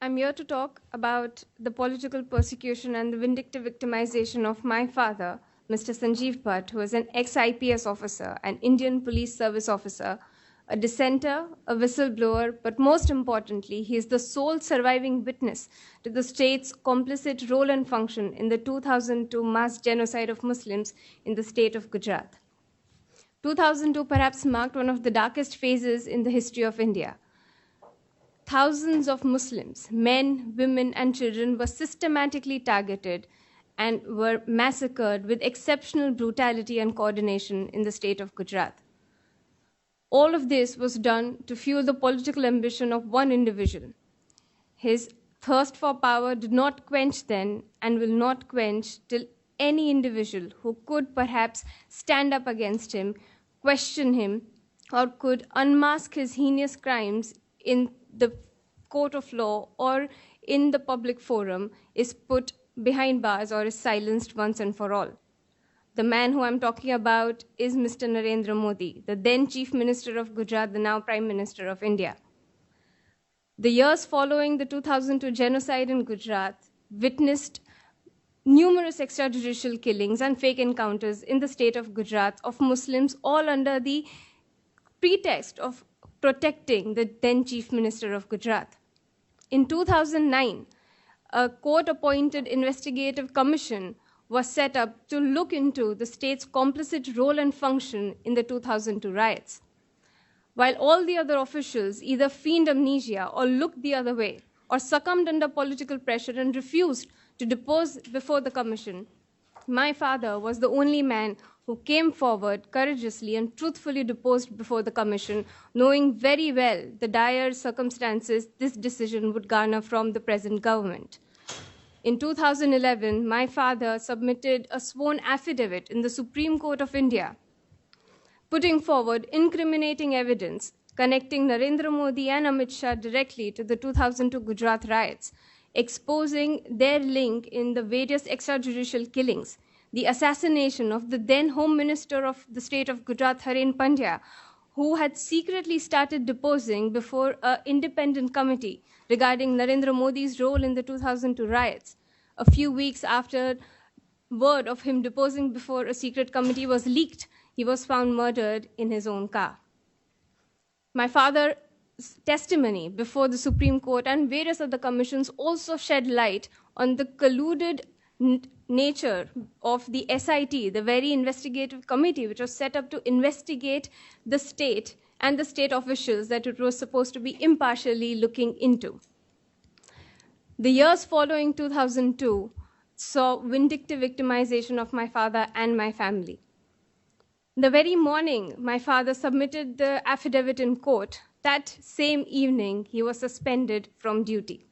I'm here to talk about the political persecution and the vindictive victimization of my father, Mr. Sanjeev Bhatt, who is an ex-IPS officer, an Indian Police Service officer, a dissenter, a whistleblower, but most importantly, he is the sole surviving witness to the state's complicit role and function in the 2002 mass genocide of Muslims in the state of Gujarat. 2002 perhaps marked one of the darkest phases in the history of India. Thousands of Muslims, men, women, and children were systematically targeted and were massacred with exceptional brutality and coordination in the state of Gujarat. All of this was done to fuel the political ambition of one individual. His thirst for power did not quench then and will not quench till any individual who could perhaps stand up against him, question him, or could unmask his heinous crimes in the court of law or in the public forum is put behind bars or is silenced once and for all. The man who I'm talking about is Mr. Narendra Modi, the then Chief Minister of Gujarat, the now Prime Minister of India. The years following the 2002 genocide in Gujarat witnessed numerous extrajudicial killings and fake encounters in the state of Gujarat of Muslims, all under the pretext of protecting the then Chief Minister of Gujarat. In 2009, a court-appointed investigative commission was set up to look into the state's complicit role and function in the 2002 riots. While all the other officials either feigned amnesia or looked the other way or succumbed under political pressure and refused to depose before the commission, my father was the only man who came forward courageously and truthfully deposed before the commission, knowing very well the dire circumstances this decision would garner from the present government. In 2011, my father submitted a sworn affidavit in the Supreme Court of India, putting forward incriminating evidence connecting Narendra Modi and Amit Shah directly to the 2002 Gujarat riots, exposing their link in the various extrajudicial killings, the assassination of the then Home Minister of the state of Gujarat, Haren Pandya, who had secretly started deposing before an independent committee regarding Narendra Modi's role in the 2002 riots. A few weeks after word of him deposing before a secret committee was leaked, he was found murdered in his own car. My father's testimony before the Supreme Court and various other commissions also shed light on the colluded nature of the SIT, the very investigative committee which was set up to investigate the state and the state officials that it was supposed to be impartially looking into. The years following 2002 saw vindictive victimization of my father and my family. The very morning my father submitted the affidavit in court, that same evening he was suspended from duty.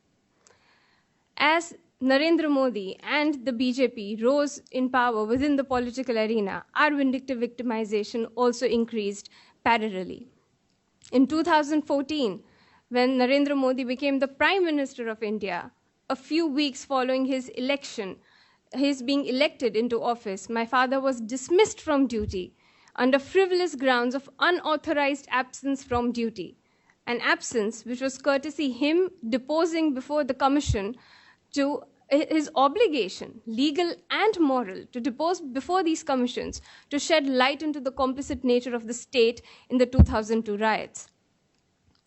As Narendra Modi and the BJP rose in power within the political arena, our vindictive victimization also increased parallelly. In 2014, when Narendra Modi became the Prime Minister of India, a few weeks following his election, his being elected into office, my father was dismissed from duty under frivolous grounds of unauthorized absence from duty, an absence which was courtesy him deposing before the commission to his obligation, legal and moral, to depose before these commissions to shed light into the complicit nature of the state in the 2002 riots.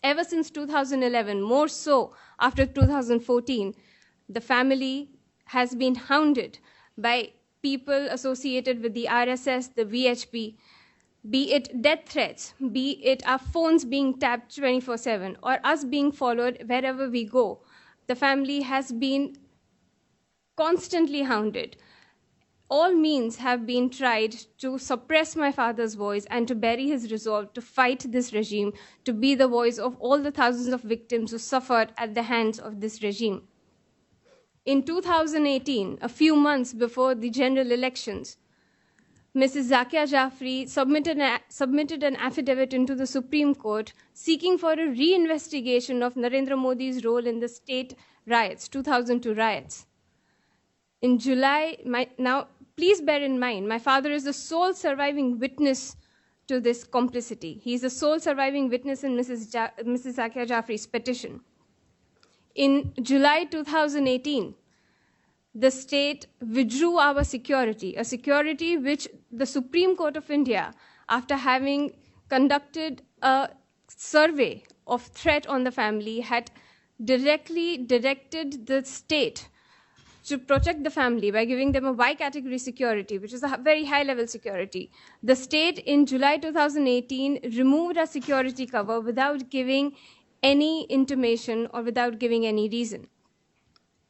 Ever since 2011, more so after 2014, the family has been hounded by people associated with the RSS, the VHP, be it death threats, be it our phones being tapped 24/7, or us being followed wherever we go. The family has been constantly hounded. All means have been tried to suppress my father's voice and to bury his resolve to fight this regime, to be the voice of all the thousands of victims who suffered at the hands of this regime. In 2018, a few months before the general elections, Mrs. Zakia Jafri submitted an affidavit into the Supreme Court seeking for a reinvestigation of Narendra Modi's role in the state riots, 2002 riots. In July, now please bear in mind, my father is the sole surviving witness to this complicity. He is the sole surviving witness in Mrs. Zakia Jafri's petition. in July 2018, the state withdrew our security, a security which the Supreme Court of India, after having conducted a survey of threat on the family, had directly directed the state to protect the family by giving them a Y category security, which is a very high level security. The state in July 2018 removed our security cover without giving any intimation or without giving any reason.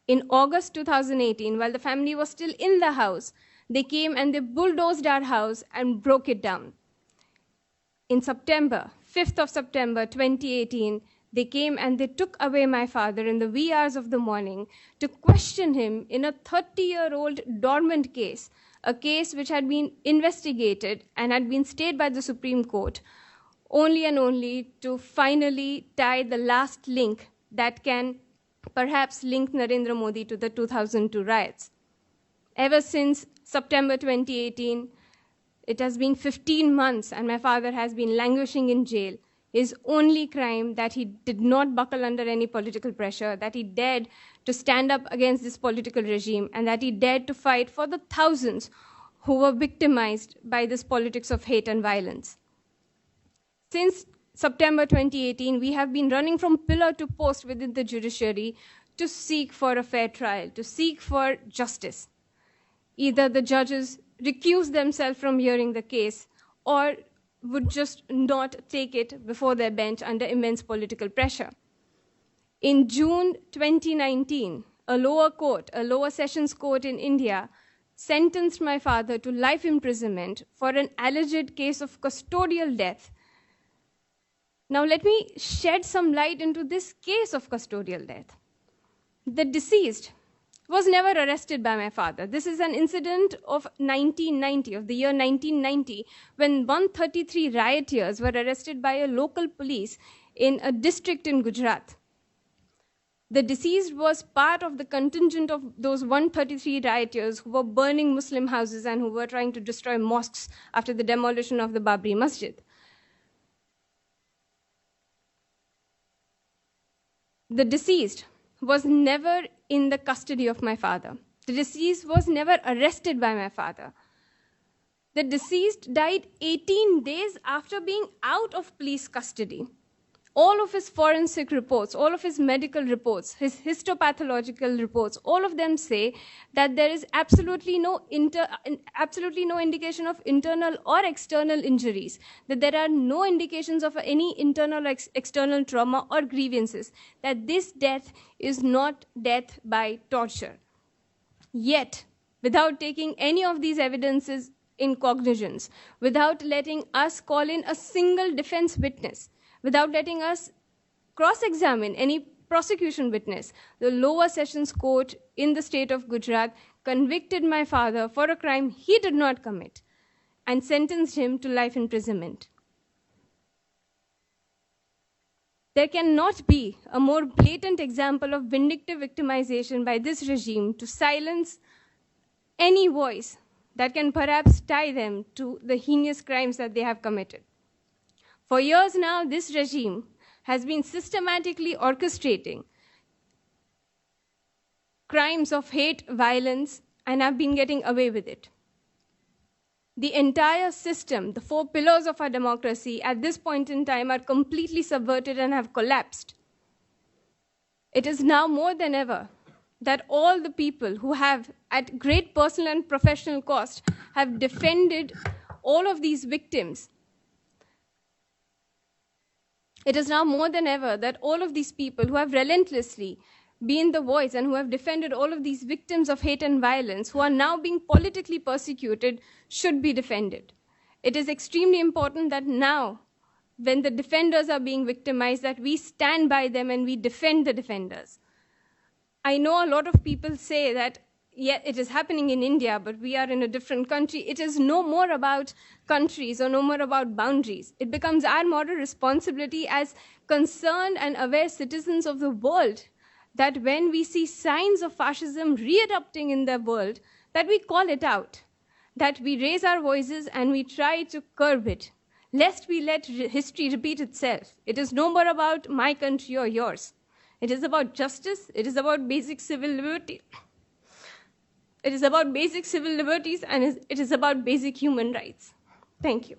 In August 2018, while the family was still in the house, they came and they bulldozed our house and broke it down. In September, 5th of September 2018, they came and they took away my father in the wee hours of the morning to question him in a 30-year-old dormant case, a case which had been investigated and had been stayed by the Supreme Court, only and only to finally tie the last link that can perhaps link Narendra Modi to the 2002 riots. Ever since September 2018, it has been 15 months and my father has been languishing in jail. His only crime that he did not buckle under any political pressure, that he dared to stand up against this political regime, and that he dared to fight for the thousands who were victimized by this politics of hate and violence. Since September 2018, we have been running from pillar to post within the judiciary to seek for a fair trial, to seek for justice. Either the judges recuse themselves from hearing the case or would just not take it before their bench under immense political pressure. In June 2019, a lower sessions court in India, sentenced my father to life imprisonment for an alleged case of custodial death. Now let me shed some light into this case of custodial death. The deceased was never arrested by my father. This is an incident of 1990, of the year 1990, when 133 rioters were arrested by a local police in a district in Gujarat. The deceased was part of the contingent of those 133 rioters who were burning Muslim houses and who were trying to destroy mosques after the demolition of the Babri Masjid. The deceased was never in the custody of my father. The deceased was never arrested by my father. The deceased died 18 days after being out of police custody. All of his forensic reports, all of his medical reports, his histopathological reports, all of them say that there is absolutely no indication of internal or external injuries, that there are no indications of any internal or external trauma or grievances, that this death is not death by torture. Yet, without taking any of these evidences in cognizance, without letting us call in a single defense witness, without letting us cross-examine any prosecution witness, the lower sessions court in the state of Gujarat convicted my father for a crime he did not commit and sentenced him to life imprisonment. There cannot be a more blatant example of vindictive victimization by this regime to silence any voice that can perhaps tie them to the heinous crimes that they have committed. For years now, this regime has been systematically orchestrating crimes of hate, violence, and have been getting away with it. The entire system, the 4 pillars of our democracy at this point in time are completely subverted and have collapsed. It is now more than ever that all the people who have, at great personal and professional cost, have defended all of these victims. It is now more than ever that all of these people who have relentlessly been the voice and who have defended all of these victims of hate and violence, who are now being politically persecuted, should be defended. It is extremely important that now, when the defenders are being victimized, that we stand by them and we defend the defenders. I know a lot of people say that, yeah, it is happening in India, but we are in a different country. It is no more about countries or no more about boundaries. It becomes our moral responsibility as concerned and aware citizens of the world that when we see signs of fascism re-erupting in the world, that we call it out, that we raise our voices and we try to curb it, lest we let history repeat itself. It is no more about my country or yours. It is about justice. It is about basic civil liberty. It is about basic civil liberties, and it is about basic human rights. Thank you.